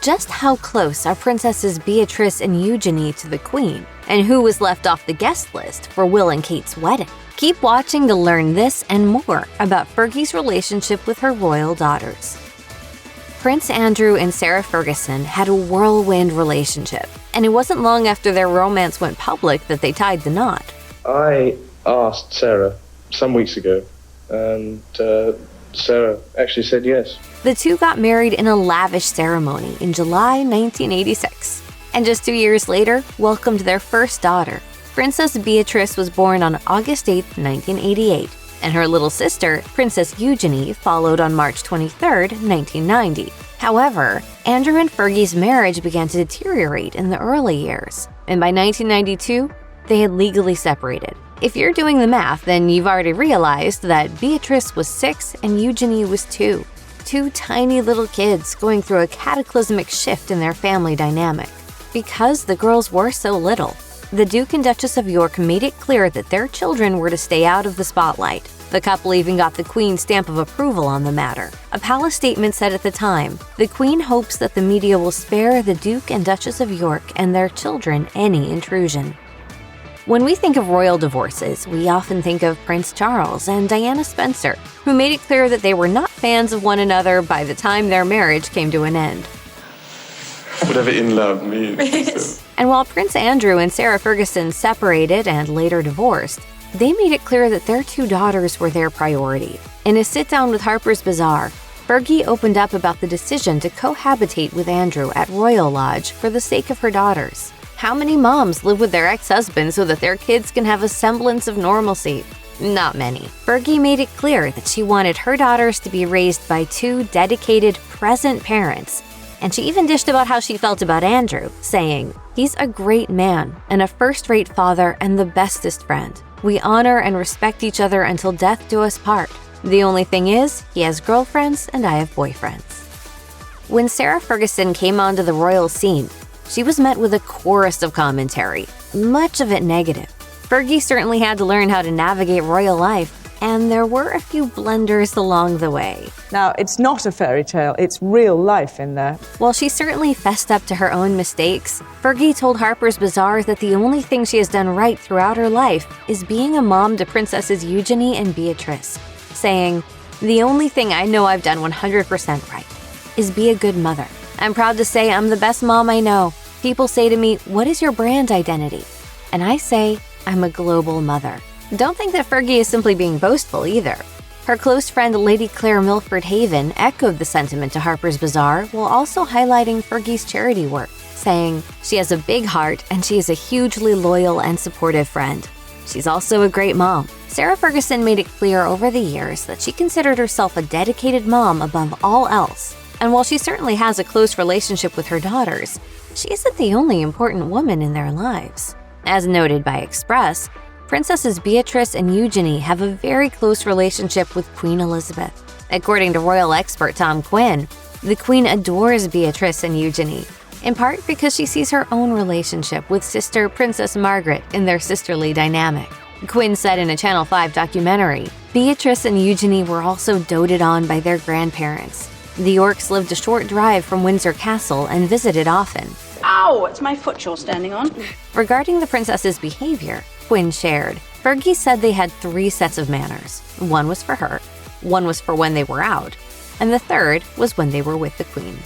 Just how close are Princesses Beatrice and Eugenie to the Queen? And who was left off the guest list for Will and Kate's wedding? Keep watching to learn this and more about Fergie's relationship with her royal daughters. Prince Andrew and Sarah Ferguson had a whirlwind relationship, and it wasn't long after their romance went public that they tied the knot. I asked Sarah some weeks ago, and Sarah actually said yes. The two got married in a lavish ceremony in July 1986, and just 2 years later, welcomed their first daughter. Princess Beatrice was born on August 8, 1988, and her little sister, Princess Eugenie, followed on March 23, 1990. However, Andrew and Fergie's marriage began to deteriorate in the early years, and by 1992, they had legally separated. If you're doing the math, then you've already realized that Beatrice was 6 and Eugenie was 2. Two tiny little kids going through a cataclysmic shift in their family dynamic. Because the girls were so little, the Duke and Duchess of York made it clear that their children were to stay out of the spotlight. The couple even got the Queen's stamp of approval on the matter. A palace statement said at the time, "The Queen hopes that the media will spare the Duke and Duchess of York and their children any intrusion." When we think of royal divorces, we often think of Prince Charles and Diana Spencer, who made it clear that they were not fans of one another by the time their marriage came to an end. Whatever in love means. And while Prince Andrew and Sarah Ferguson separated and later divorced, they made it clear that their two daughters were their priority. In a sit-down with Harper's Bazaar, Fergie opened up about the decision to cohabitate with Andrew at Royal Lodge for the sake of her daughters. How many moms live with their ex-husbands so that their kids can have a semblance of normalcy? Not many. Fergie made it clear that she wanted her daughters to be raised by two dedicated, present parents. And she even dished about how she felt about Andrew, saying, "He's a great man and a first-rate father and the bestest friend. We honor and respect each other until death do us part. The only thing is, he has girlfriends and I have boyfriends." When Sarah Ferguson came onto the royal scene, she was met with a chorus of commentary, much of it negative. Fergie certainly had to learn how to navigate royal life, and there were a few blunders along the way. Now, it's not a fairy tale, it's real life in there. While she certainly fessed up to her own mistakes, Fergie told Harper's Bazaar that the only thing she has done right throughout her life is being a mom to Princesses Eugenie and Beatrice, saying, "The only thing I know I've done 100% right is be a good mother. I'm proud to say I'm the best mom I know. People say to me, 'What is your brand identity?' And I say, I'm a global mother." Don't think that Fergie is simply being boastful either. Her close friend Lady Claire Milford Haven echoed the sentiment to Harper's Bazaar while also highlighting Fergie's charity work, saying, "She has a big heart and she is a hugely loyal and supportive friend. She's also a great mom." Sarah Ferguson made it clear over the years that she considered herself a dedicated mom above all else. And while she certainly has a close relationship with her daughters, she isn't the only important woman in their lives. As noted by Express, Princesses Beatrice and Eugenie have a very close relationship with Queen Elizabeth. According to royal expert Tom Quinn, the Queen adores Beatrice and Eugenie, in part because she sees her own relationship with sister Princess Margaret in their sisterly dynamic. Quinn said in a Channel 5 documentary, "Beatrice and Eugenie were also doted on by their grandparents. The Yorks lived a short drive from Windsor Castle and visited often." Ow, it's my foot you're standing on. Regarding the princess's behavior, Quinn shared, Fergie said they had 3 sets of manners. One was for her, one was for when they were out, and the third was when they were with the Queen.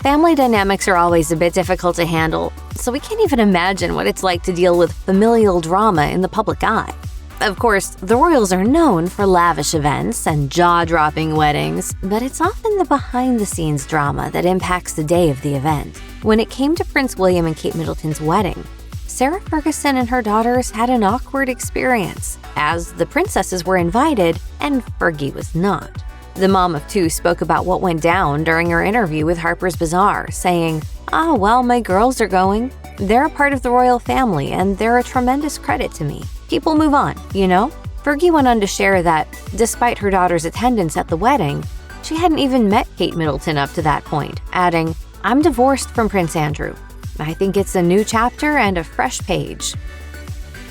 Family dynamics are always a bit difficult to handle, so we can't even imagine what it's like to deal with familial drama in the public eye. Of course, the royals are known for lavish events and jaw-dropping weddings, but it's often the behind-the-scenes drama that impacts the day of the event. When it came to Prince William and Kate Middleton's wedding, Sarah Ferguson and her daughters had an awkward experience, as the princesses were invited and Fergie was not. The mom of 2 spoke about what went down during her interview with Harper's Bazaar, saying, "Ah, well, my girls are going. They're a part of the royal family and they're a tremendous credit to me. People move on, you know?" Fergie went on to share that, despite her daughter's attendance at the wedding, she hadn't even met Kate Middleton up to that point, adding, "I'm divorced from Prince Andrew. I think it's a new chapter and a fresh page."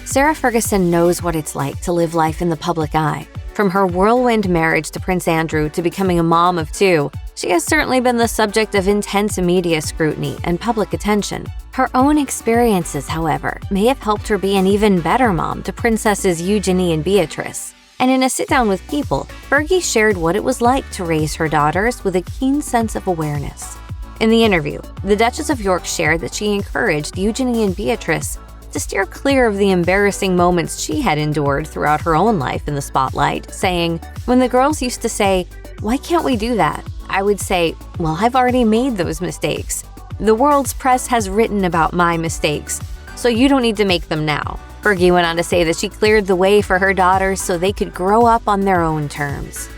Sarah Ferguson knows what it's like to live life in the public eye. From her whirlwind marriage to Prince Andrew to becoming a mom of two, she has certainly been the subject of intense media scrutiny and public attention. Her own experiences, however, may have helped her be an even better mom to Princesses Eugenie and Beatrice. And in a sit-down with People, Fergie shared what it was like to raise her daughters with a keen sense of awareness. In the interview, the Duchess of York shared that she encouraged Eugenie and Beatrice to steer clear of the embarrassing moments she had endured throughout her own life in the spotlight, saying, "When the girls used to say, 'Why can't we do that?' I would say, 'Well, I've already made those mistakes. The world's press has written about my mistakes, so you don't need to make them now." Fergie went on to say that she cleared the way for her daughters so they could grow up on their own terms.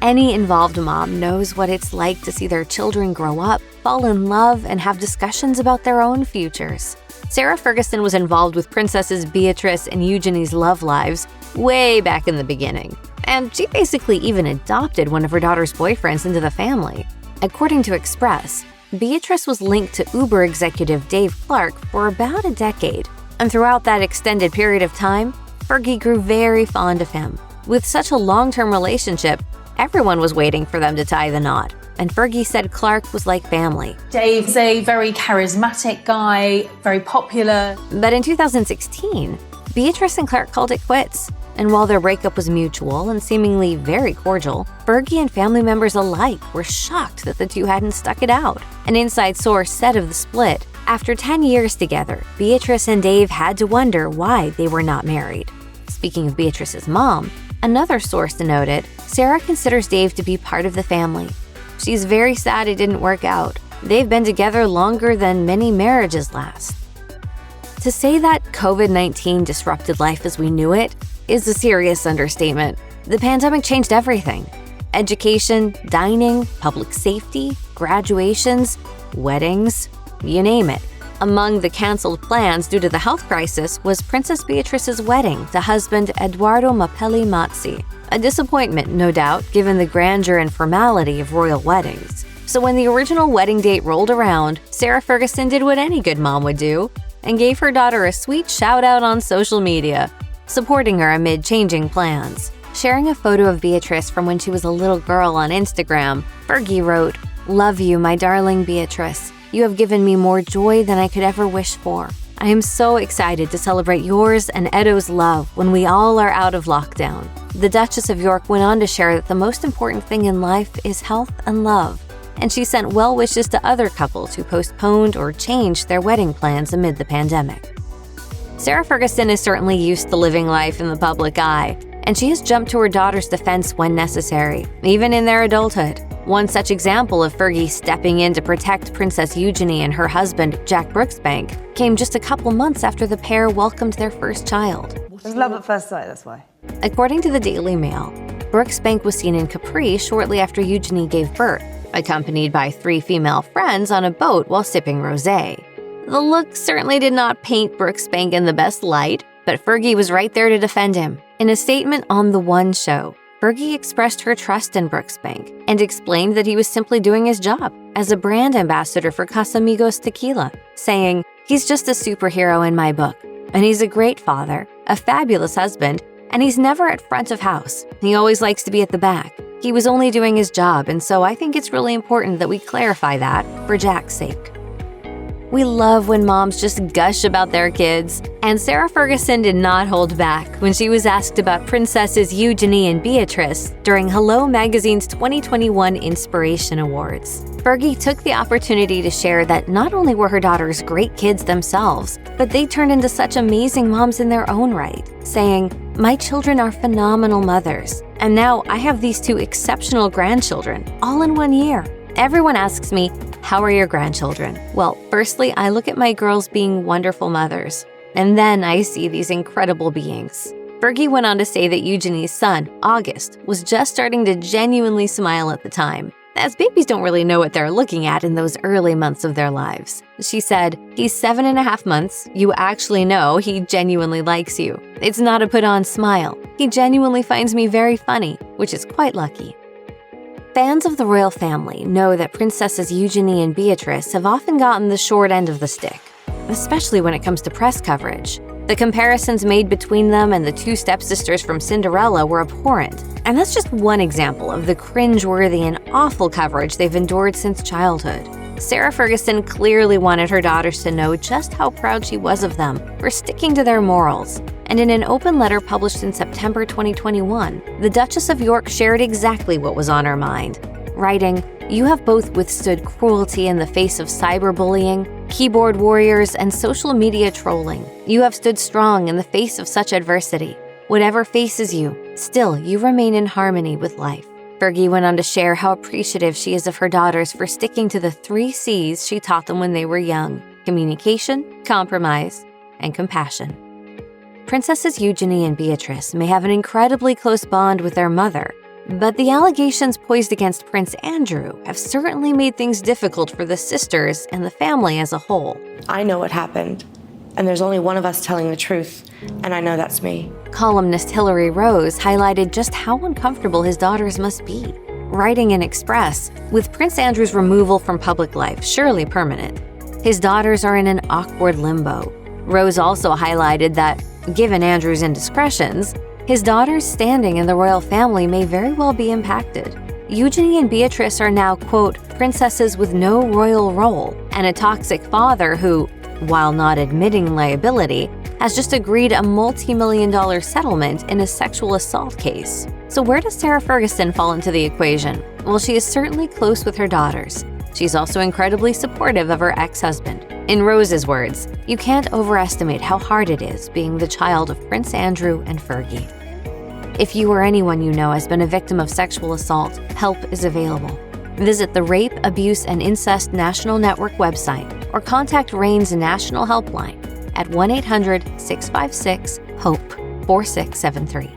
Any involved mom knows what it's like to see their children grow up, fall in love, and have discussions about their own futures. Sarah Ferguson was involved with Princesses Beatrice and Eugenie's love lives way back in the beginning, and she basically even adopted one of her daughter's boyfriends into the family. According to Express, Beatrice was linked to Uber executive Dave Clark for about a decade, and throughout that extended period of time, Fergie grew very fond of him. With such a long-term relationship, everyone was waiting for them to tie the knot, and Fergie said Clark was like family. Dave's a very charismatic guy, very popular. But in 2016, Beatrice and Clark called it quits. And while their breakup was mutual and seemingly very cordial, Fergie and family members alike were shocked that the two hadn't stuck it out. An inside source said of the split, after 10 years together, Beatrice and Dave had to wonder why they were not married. Speaking of Beatrice's mom, another source denoted, Sarah considers Dave to be part of the family. She's very sad it didn't work out. They've been together longer than many marriages last. To say that COVID-19 disrupted life as we knew it is a serious understatement. The pandemic changed everything. Education, dining, public safety, graduations, weddings, you name it. Among the canceled plans due to the health crisis was Princess Beatrice's wedding to husband Edoardo Mapelli Mazzi. A disappointment, no doubt, given the grandeur and formality of royal weddings. So when the original wedding date rolled around, Sarah Ferguson did what any good mom would do and gave her daughter a sweet shout-out on social media, supporting her amid changing plans. Sharing a photo of Beatrice from when she was a little girl on Instagram, Fergie wrote, "Love you, my darling Beatrice. You have given me more joy than I could ever wish for. I am so excited to celebrate yours and Edo's love when we all are out of lockdown." The Duchess of York went on to share that the most important thing in life is health and love, and she sent well wishes to other couples who postponed or changed their wedding plans amid the pandemic. Sarah Ferguson is certainly used to living life in the public eye, and she has jumped to her daughter's defense when necessary, even in their adulthood. One such example of Fergie stepping in to protect Princess Eugenie and her husband, Jack Brooksbank, came just a couple months after the pair welcomed their first child. There's love at first sight, that's why. According to the Daily Mail, Brooksbank was seen in Capri shortly after Eugenie gave birth, accompanied by 3 female friends on a boat while sipping rosé. The look certainly did not paint Brooksbank in the best light, but Fergie was right there to defend him. In a statement on The One Show, Fergie expressed her trust in Brooksbank and explained that he was simply doing his job as a brand ambassador for Casamigos Tequila, saying, "He's just a superhero in my book, and he's a great father, a fabulous husband, and he's never at front of house. He always likes to be at the back. He was only doing his job, and so I think it's really important that we clarify that for Jack's sake." We love when moms just gush about their kids, and Sarah Ferguson did not hold back when she was asked about Princesses Eugenie and Beatrice during Hello Magazine's 2021 Inspiration Awards. Fergie took the opportunity to share that not only were her daughters great kids themselves, but they turned into such amazing moms in their own right, saying, "My children are phenomenal mothers, and now I have these 2 exceptional grandchildren, all in 1 year. Everyone asks me, how are your grandchildren? Well, firstly, I look at my girls being wonderful mothers, and then I see these incredible beings." Fergie went on to say that Eugenie's son, August, was just starting to genuinely smile at the time, as babies don't really know what they're looking at in those early months of their lives. She said, "He's 7.5 months. You actually know he genuinely likes you. It's not a put-on smile. He genuinely finds me very funny, which is quite lucky." Fans of the royal family know that Princesses Eugenie and Beatrice have often gotten the short end of the stick, especially when it comes to press coverage. The comparisons made between them and the two stepsisters from Cinderella were abhorrent, and that's just one example of the cringeworthy and awful coverage they've endured since childhood. Sarah Ferguson clearly wanted her daughters to know just how proud she was of them for sticking to their morals. And in an open letter published in September 2021, the Duchess of York shared exactly what was on her mind, writing, "You have both withstood cruelty in the face of cyber-bullying, keyboard warriors, and social media trolling. You have stood strong in the face of such adversity. Whatever faces you, still you remain in harmony with life." Fergie went on to share how appreciative she is of her daughters for sticking to the 3 C's she taught them when they were young: communication, compromise, and compassion. Princesses Eugenie and Beatrice may have an incredibly close bond with their mother, but the allegations poised against Prince Andrew have certainly made things difficult for the sisters and the family as a whole. I know what happened, and there's only one of us telling the truth, and I know that's me. Columnist Hillary Rose highlighted just how uncomfortable his daughters must be, writing in Express, "With Prince Andrew's removal from public life surely permanent, his daughters are in an awkward limbo." Rose also highlighted that, given Andrew's indiscretions, his daughters' standing in the royal family may very well be impacted. Eugenie and Beatrice are now, quote, princesses with no royal role, and a toxic father who, while not admitting liability, has just agreed a multi-million-dollar settlement in a sexual assault case. So where does Sarah Ferguson fall into the equation? Well, she is certainly close with her daughters. She's also incredibly supportive of her ex-husband. In Rose's words, "You can't overestimate how hard it is being the child of Prince Andrew and Fergie." If you or anyone you know has been a victim of sexual assault, help is available. Visit the Rape, Abuse, and Incest National Network website or contact RAIN's National Helpline at 1-800-656-HOPE 4673.